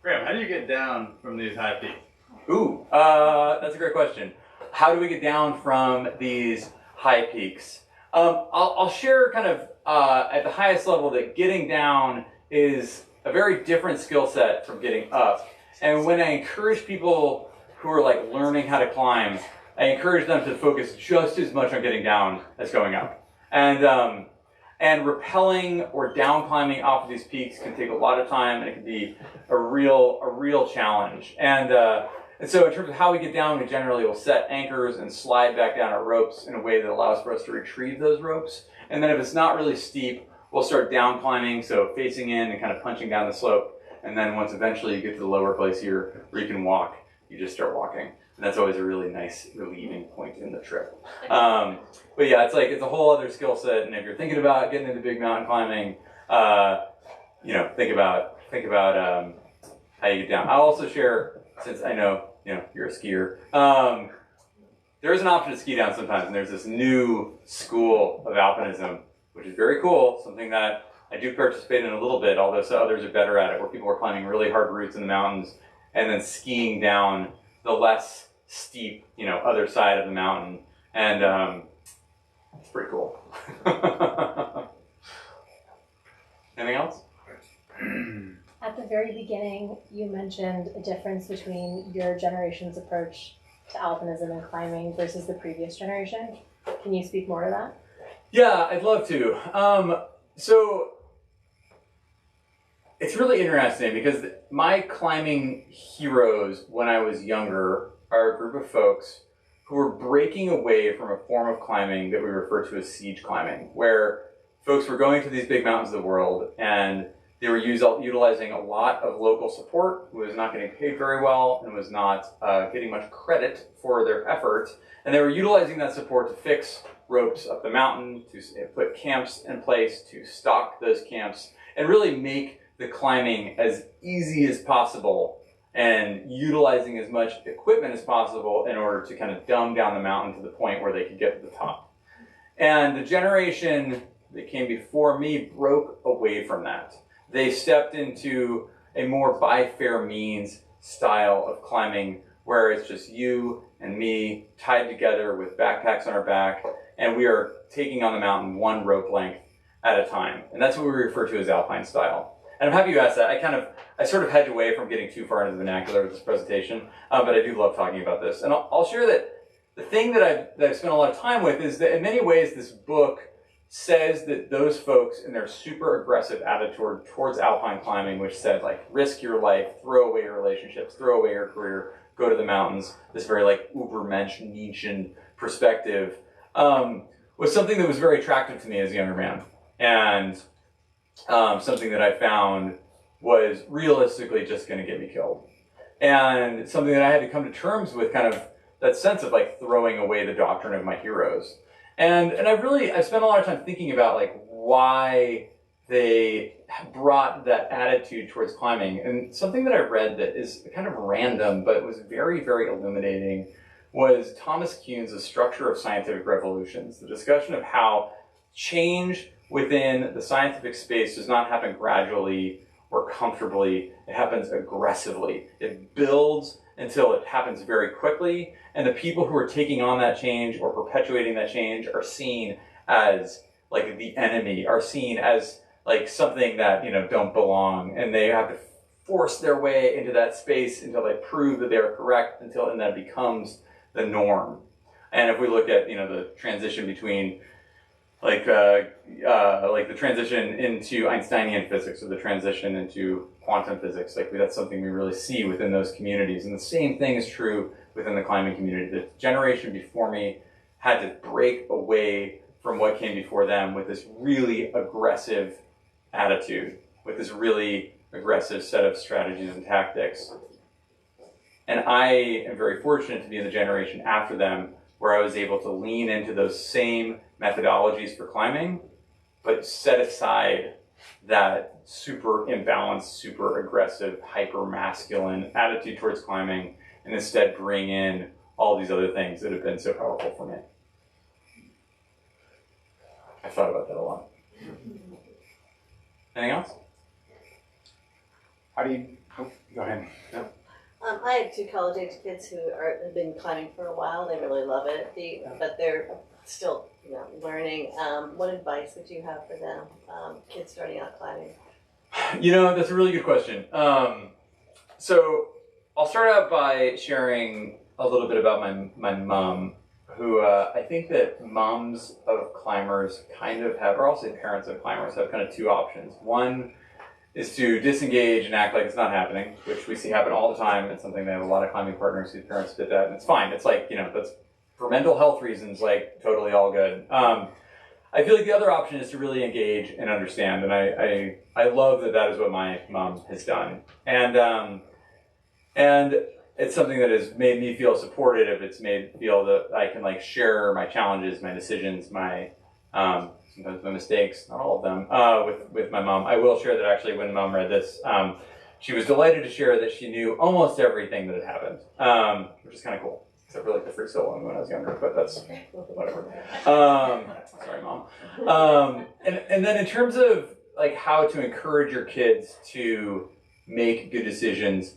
Graham, how do you get down from these high peaks? Ooh, that's a great question. how do we get down from these high peaks? I'll share kind of at the highest level that getting down is a very different skill set from getting up. And when I encourage people who are like learning how to climb, I encourage them to focus just as much on getting down as going up. And rappelling or down climbing off of these peaks can take a lot of time, and it can be a real challenge. And so in terms of how we get down, we generally will set anchors and slide back down our ropes in a way that allows for us to retrieve those ropes. And then if it's not really steep, we'll start down climbing, so facing in and kind of punching down the slope. And then once eventually you get to the lower place here where you can walk, you just start walking. And that's always a really nice relieving point in the trip. But yeah, it's a whole other skill set. And if you're thinking about getting into big mountain climbing, think about how you get down. I'll also share, since I know you're a skier, there is an option to ski down sometimes, and there's this new school of alpinism, which is very cool, something that I do participate in a little bit, although some others are better at it, where people are climbing really hard routes in the mountains and then skiing down the less steep, other side of the mountain. And it's pretty cool. Anything else? At the very beginning, you mentioned a difference between your generation's approach to alpinism and climbing versus the previous generation. Can you speak more to that? Yeah, I'd love to. So it's really interesting because my climbing heroes when I was younger are a group of folks who were breaking away from a form of climbing that we refer to as siege climbing, where folks were going to these big mountains of the world and they were utilizing a lot of local support who was not getting paid very well and was not getting much credit for their effort. And they were utilizing that support to fix ropes up the mountain, to put camps in place, to stock those camps, and really make the climbing as easy as possible and utilizing as much equipment as possible in order to kind of dumb down the mountain to the point where they could get to the top. And the generation that came before me broke away from that. They stepped into a more by fair means style of climbing where it's just you and me tied together with backpacks on our back, and we are taking on the mountain one rope length at a time. And that's what we refer to as alpine style. And I'm happy you asked that. I sort of hedge away from getting too far into the vernacular with this presentation, but I do love talking about this. And I'll share that the thing that I've spent a lot of time with is that in many ways this book says that those folks in their super aggressive attitude towards alpine climbing, which said like risk your life, throw away your relationships, throw away your career, go to the mountains, this very like Ubermensch Nietzschean perspective, was something that was very attractive to me as a younger man. And something that I found was realistically just going to get me killed. And something that I had to come to terms with, kind of that sense of like throwing away the doctrine of my heroes. And I spent a lot of time thinking about like why they brought that attitude towards climbing. And something that I read that is kind of random, but was very, very illuminating, was Thomas Kuhn's The Structure of Scientific Revolutions, the discussion of how change within the scientific space does not happen gradually or comfortably, it happens aggressively. It builds until it happens very quickly, and the people who are taking on that change or perpetuating that change are seen as like the enemy, are seen as like something that, don't belong, and they have to force their way into that space until they prove that they are correct, and that becomes the norm. And if we look at, the transition between like the transition into Einsteinian physics or the transition into quantum physics, that's something we really see within those communities. And the same thing is true within the climbing community. The generation before me had to break away from what came before them with this really aggressive attitude, with this really aggressive set of strategies and tactics. And I am very fortunate to be in the generation after them where I was able to lean into those same methodologies for climbing, but set aside that super imbalanced, super aggressive, hyper masculine attitude towards climbing, and instead bring in all these other things that have been so powerful for me. I thought about that a lot. Anything else? How do you, go ahead. No. I have two college-age kids who have been climbing for a while. They really love it, but they're still learning. What advice would you have for them, kids starting out climbing? That's a really good question. So I'll start out by sharing a little bit about my mom, who I think that moms of climbers kind of have, or I'll say parents of climbers have kind of two options. One is to disengage and act like it's not happening, which we see happen all the time. It's something they have a lot of climbing partners whose parents did that, and it's fine. It's like, that's for mental health reasons, like totally all good. I feel like the other option is to really engage and understand, and I love that is what my mom has done. And it's something that has made me feel supported. It's made me feel that I can like share my challenges, my decisions, my sometimes my mistakes, not all of them, with my mom. I will share that actually when Mom read this, she was delighted to share that she knew almost everything that had happened, which is kind of cool. Except for like the free solo one when I was younger, but that's whatever. Sorry, Mom. And then in terms of like how to encourage your kids to make good decisions,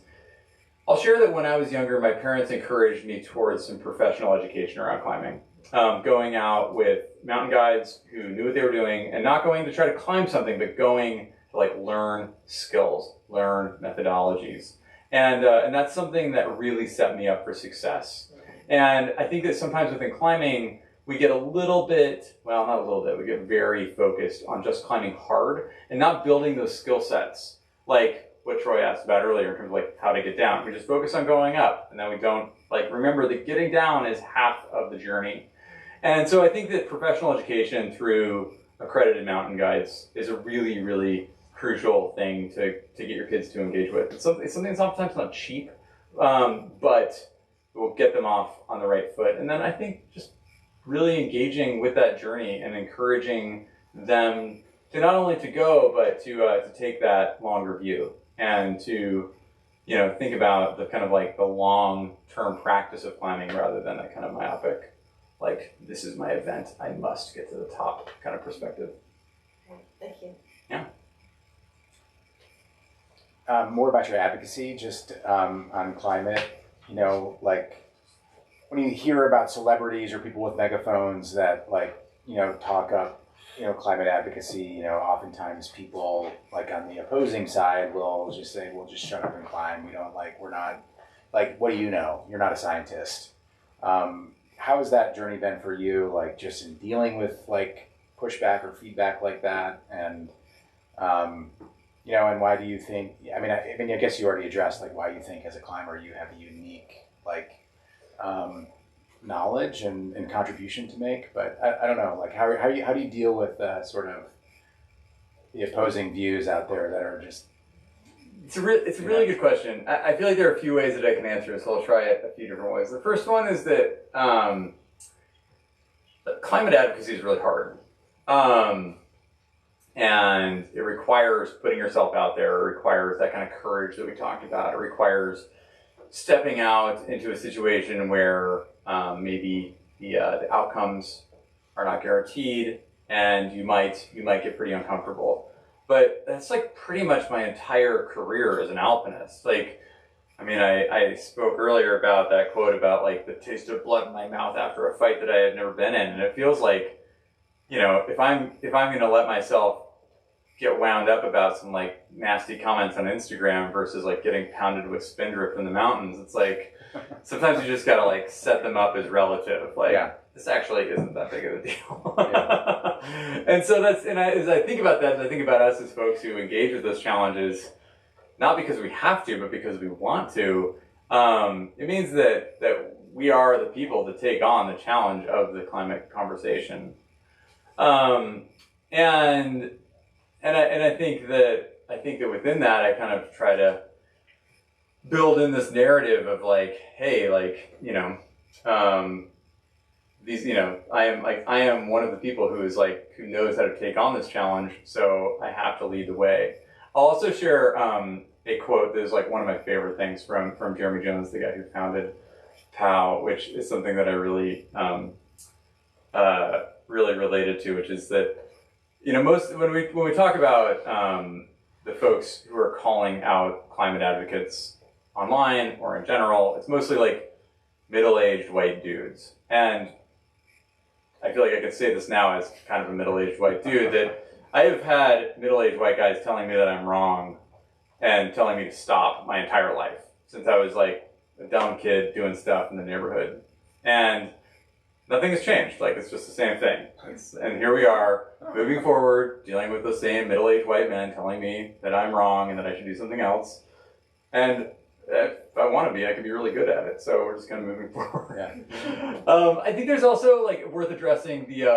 I'll share that when I was younger, my parents encouraged me towards some professional education around climbing. Going out with mountain guides who knew what they were doing, and not going to try to climb something, but going to like learn skills, learn methodologies. And that's something that really set me up for success. And I think that sometimes within climbing, we get a little bit, well, not a little bit, we get very focused on just climbing hard and not building those skill sets. Like what Troy asked about earlier in terms of like how to get down. We just focus on going up, and then we don't like remember that getting down is half of the journey. And so I think that professional education through accredited mountain guides is a really, really crucial thing to get your kids to engage with. It's something that's sometimes not cheap, but it will get them off on the right foot. And then I think just really engaging with that journey and encouraging them to not only to go, but to take that longer view and to think about the kind of like the long-term practice of climbing rather than that kind of myopic, like this is my event, I must get to the top kind of perspective. Thank you. Yeah. More about your advocacy, just on climate. Like when you hear about celebrities or people with megaphones that talk up, climate advocacy, oftentimes people like on the opposing side will just say, well, just shut up and climb. We're not, what do you know? You're not a scientist. How has that journey been for you? Like just in dealing with like pushback or feedback like that? And, and why do you think, I guess you already addressed like why you think as a climber you have a unique knowledge and contribution to make, but I don't know, like how do you deal with sort of the opposing views out there that are just... It's a really good question. I feel like there are a few ways that I can answer it, so I'll try it a few different ways. The first one is that climate advocacy is really hard. And it requires putting yourself out there. It requires that kind of courage that we talked about. It requires stepping out into a situation where maybe the outcomes are not guaranteed, and you might get pretty uncomfortable. But that's like pretty much my entire career as an alpinist. I spoke earlier about that quote about like the taste of blood in my mouth after a fight that I had never been in, and it feels like, if I'm going to let myself get wound up about some like nasty comments on Instagram versus like getting pounded with spindrift in the mountains, it's like sometimes you just gotta like set them up as relative. This actually isn't that big of a deal. Yeah. And so as I think about that, I think about us as folks who engage with those challenges, not because we have to, but because we want to. It means that we are the people to take on the challenge of the climate conversation. And I think that within that, I kind of try to build in this narrative of like, hey, I am one of the people who knows how to take on this challenge, so I have to lead the way. I'll also share a quote that is like one of my favorite things from Jeremy Jones, the guy who founded POW, which is something that I really really related to, which is that when we talk about the folks who are calling out climate advocates online or in general, it's mostly like middle-aged white dudes. And I feel like I could say this now as kind of a middle-aged white dude, that I have had middle-aged white guys telling me that I'm wrong and telling me to stop my entire life since I was like a dumb kid doing stuff in the neighborhood. And nothing has changed. Like, it's just the same thing. And here we are, moving forward, dealing with the same middle-aged white men telling me that I'm wrong and that I should do something else. And if I want to be, I can be really good at it. So we're just kind of moving forward. Yeah. I think there's also like worth addressing the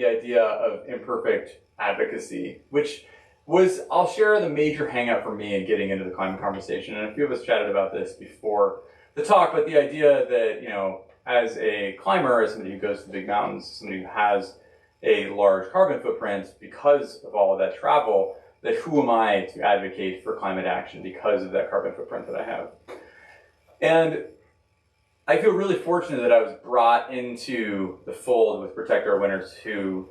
idea of imperfect advocacy, which was, I'll share the major hang-up for me in getting into the climate conversation. And a few of us chatted about this before the talk, but the idea that, you know, as a climber, as somebody who goes to the big mountains, somebody who has a large carbon footprint because of all of that travel, that who am I to advocate for climate action because of that carbon footprint that I have? And I feel really fortunate that I was brought into the fold with Protect Our Winters, who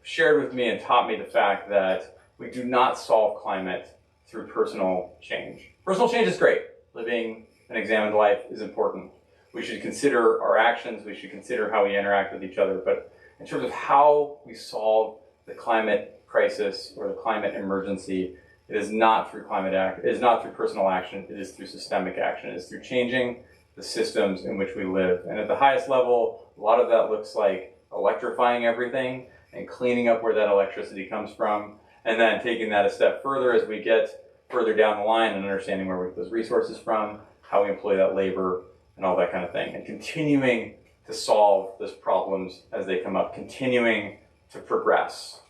shared with me and taught me the fact that we do not solve climate through personal change. Personal change is great. Living an examined life is important. We should consider our actions, we should consider how we interact with each other, but in terms of how we solve the climate crisis or the climate emergency, it is not through it is not through personal action, it is through systemic action. It is through changing the systems in which we live. And at the highest level, a lot of that looks like electrifying everything and cleaning up where that electricity comes from, and then taking that a step further as we get further down the line and understanding where we get those resources from, how we employ that labor, and all that kind of thing, and continuing to solve those problems as they come up, continuing to progress.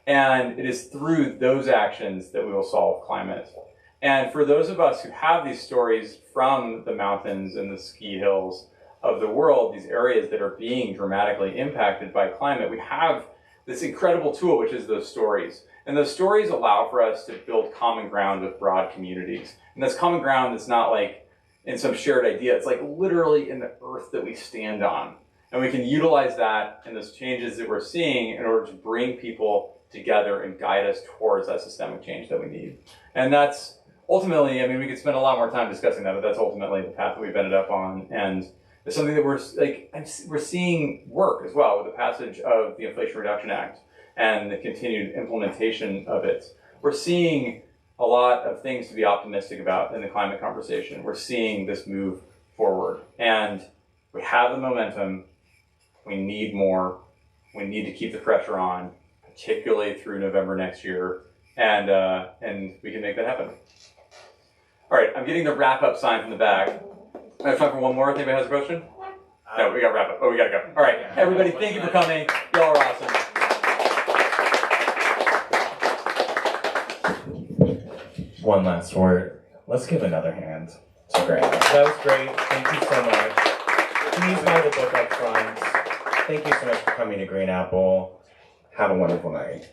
And it is through those actions that we will solve climate. And for those of us who have these stories from the mountains and the ski hills of the world, these areas that are being dramatically impacted by climate, we have this incredible tool, which is those stories. And those stories allow for us to build common ground with broad communities. And this common ground is not like in some shared idea, it's like literally in the earth that we stand on. And we can utilize that and those changes that we're seeing in order to bring people together and guide us towards that systemic change that we need. And that's ultimately, I mean, we could spend a lot more time discussing that, but that's ultimately the path that we've ended up on. And it's something that we're seeing work as well with the passage of the Inflation Reduction Act and the continued implementation of it. We're seeing a lot of things to be optimistic about in the climate conversation. We're seeing this move forward, and we have the momentum. We need more. We need to keep the pressure on, particularly through November next year, and we can make that happen. All right, I'm getting the wrap-up sign from the back. I have time for one more. If anybody has a question? No, we got to wrap up. Oh, we got to go. All right, everybody, thank you for coming. Y'all are awesome. One last word. Let's give another hand to Graham. That was great. Thank you so much. Please buy the book up front. Thank you so much for coming to Green Apple. Have a wonderful night.